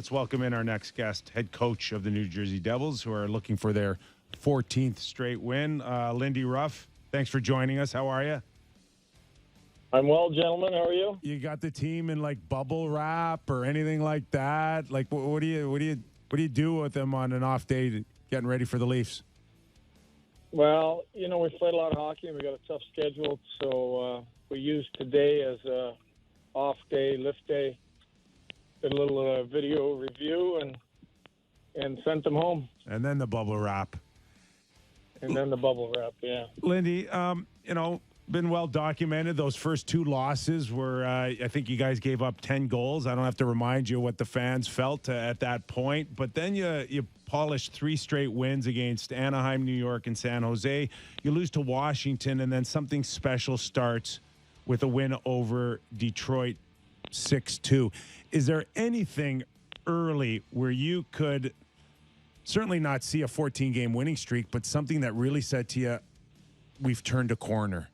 let's welcome in our next guest, head coach of the New Jersey Devils, who are looking for their 14th straight win. Lindy Ruff, thanks for joining us. How are you? I'm well, gentlemen. How are you? You got the team in like bubble wrap or anything like that? Like, what do you do with them on an off day, getting ready for the Leafs? Well, we played a lot of hockey and we got a tough schedule, so we used today as a off day, lift day. Did a little video review and sent them home. And then the bubble wrap. Yeah. Lindy, been well documented. Those first two losses were, I think you guys gave up 10 goals. I don't have to remind you what the fans felt at that point. But then you polished 3 straight wins against Anaheim, New York, and San Jose. You lose to Washington, and then something special starts with a win over Detroit 6-2. Is there anything early where you could certainly not see a 14-game winning streak, but something that really said to you, we've turned a corner?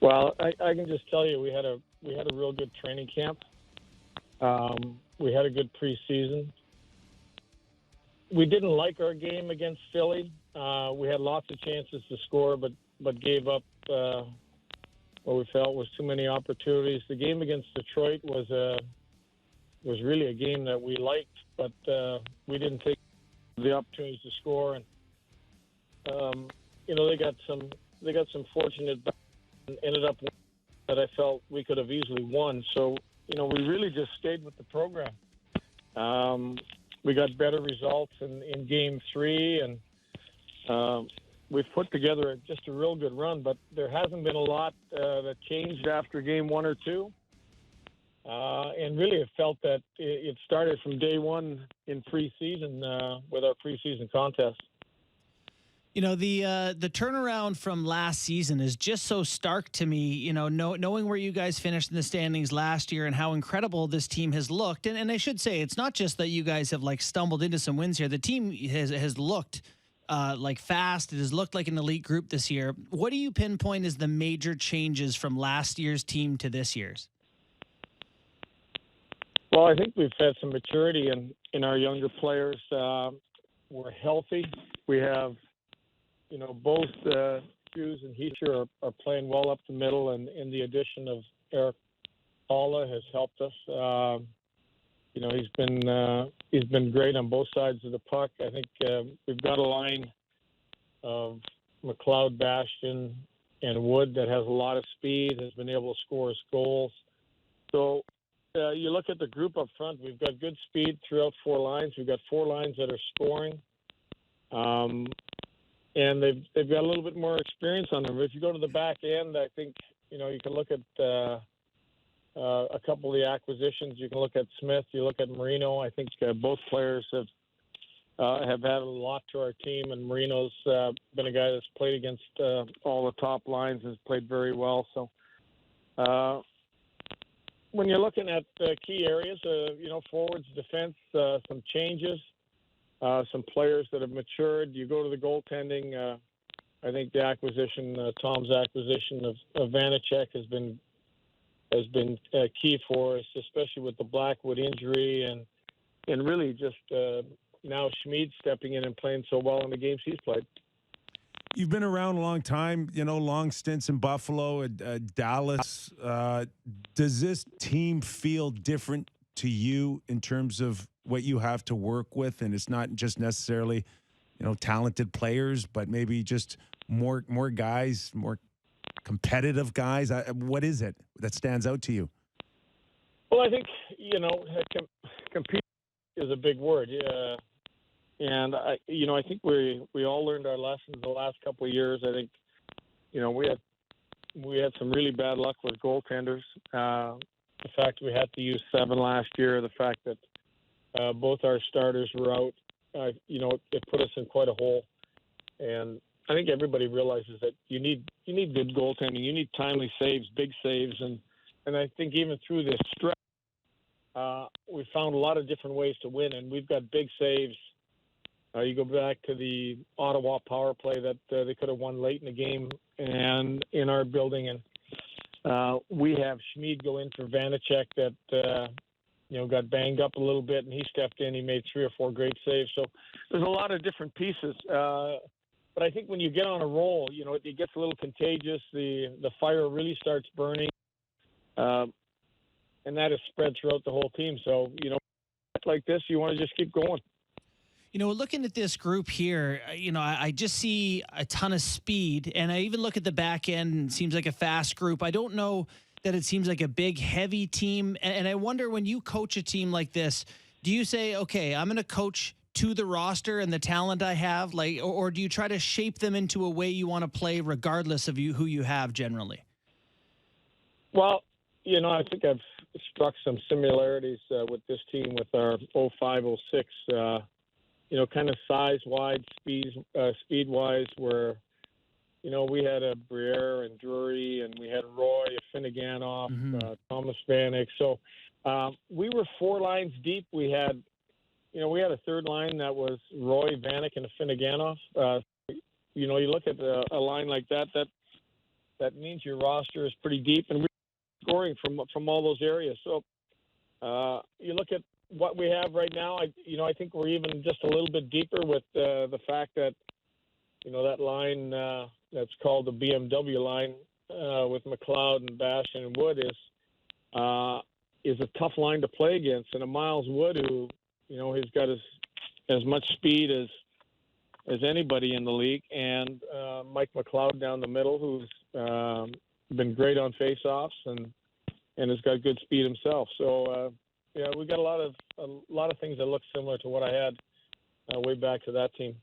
Well, I can just tell you we had a real good training camp. We had a good preseason. We didn't like our game against Philly. We had lots of chances to score, but gave up what we felt was too many opportunities. The game against Detroit was really a game that we liked, but we didn't take the opportunities to score. And they got some fortunate and ended up that I felt we could have easily won. So, we really just stayed with the program. We got better results in Game 3, and we've put together just a real good run. But there hasn't been a lot that changed after Game 1 or 2. And really it felt that it started from day one in preseason with our preseason contest. The turnaround from last season is just so stark to me, knowing where you guys finished in the standings last year and how incredible this team has looked. And I should say, it's not just that you guys have stumbled into some wins here. The team has looked fast. It has looked like an elite group this year. What do you pinpoint as the major changes from last year's team to this year's? Well, I think we've had some maturity in our younger players. We're healthy. We have both Hughes and Heischer are playing well up the middle, and the addition of Eric Paula has helped us. He's been great on both sides of the puck. I think we've got a line of McLeod, Bastion, and Wood that has a lot of speed, has been able to score his goals. So you look at the group up front, we've got good speed throughout 4 lines. We've got 4 lines that are scoring. And they've got a little bit more experience on them. If you go to the back end, I think, you can look at a couple of the acquisitions. You can look at Smith. You look at Marino. I think both players have added a lot to our team, and Marino's been a guy that's played against all the top lines, has played very well. So when you're looking at key areas, forwards, defense, some changes. Some players that have matured. You go to the goaltending. I think the acquisition, Tom's acquisition of Vanacek has been key for us, especially with the Blackwood injury and really just now Schmid stepping in and playing so well in the games he's played. You've been around a long time, long stints in Buffalo, Dallas. Does this team feel different to you in terms of what you have to work with? And it's not just necessarily, talented players, but maybe just more guys, more competitive guys. What is it that stands out to you? Well, I think, compete is a big word. And I think we all learned our lessons the last couple of years. I think, we had some really bad luck with goaltenders. The fact we had to use 7 last year, the fact that both our starters were out, it put us in quite a hole. And I think everybody realizes that you need good goaltending. You need timely saves, big saves. And I think even through this stretch, we found a lot of different ways to win. And we've got big saves. You go back to the Ottawa power play that they could have won late in the game and in our building. And we have Schmid go in for Vanacek that got banged up a little bit, and he stepped in. He made 3 or 4 great saves. So there's a lot of different pieces. But I think when you get on a roll, it gets a little contagious. The fire really starts burning, and that is spread throughout the whole team. So, like this, you want to just keep going. Looking at this group here, I just see a ton of speed, and I even look at the back end, and it seems like a fast group. I don't know that it seems like a big, heavy team, and I wonder, when you coach a team like this, do you say, okay, I'm going to coach to the roster and the talent I have, or do you try to shape them into a way you want to play regardless of who you have generally? Well, I think I've struck some similarities with this team with our 05-06, kind of size-wise, speed-wise, where, we had a Briere and Drury, and we had Roy, Finneganoff, Thomas Vanek. So we were 4 lines deep. We had a third line that was Roy, Vanek, and Finneganoff. You look at a line like that means your roster is pretty deep, and we're scoring from all those areas. So you look at what we have right now. I think we're even just a little bit deeper with the fact that that line that's called the BMW line with McLeod and Bastion and Wood is a tough line to play against. And a Miles Wood, who he's got as much speed as anybody in the league, and Mike McLeod down the middle, who's been great on face-offs and has got good speed himself. So we got a lot of things that look similar to what I had way back to that team.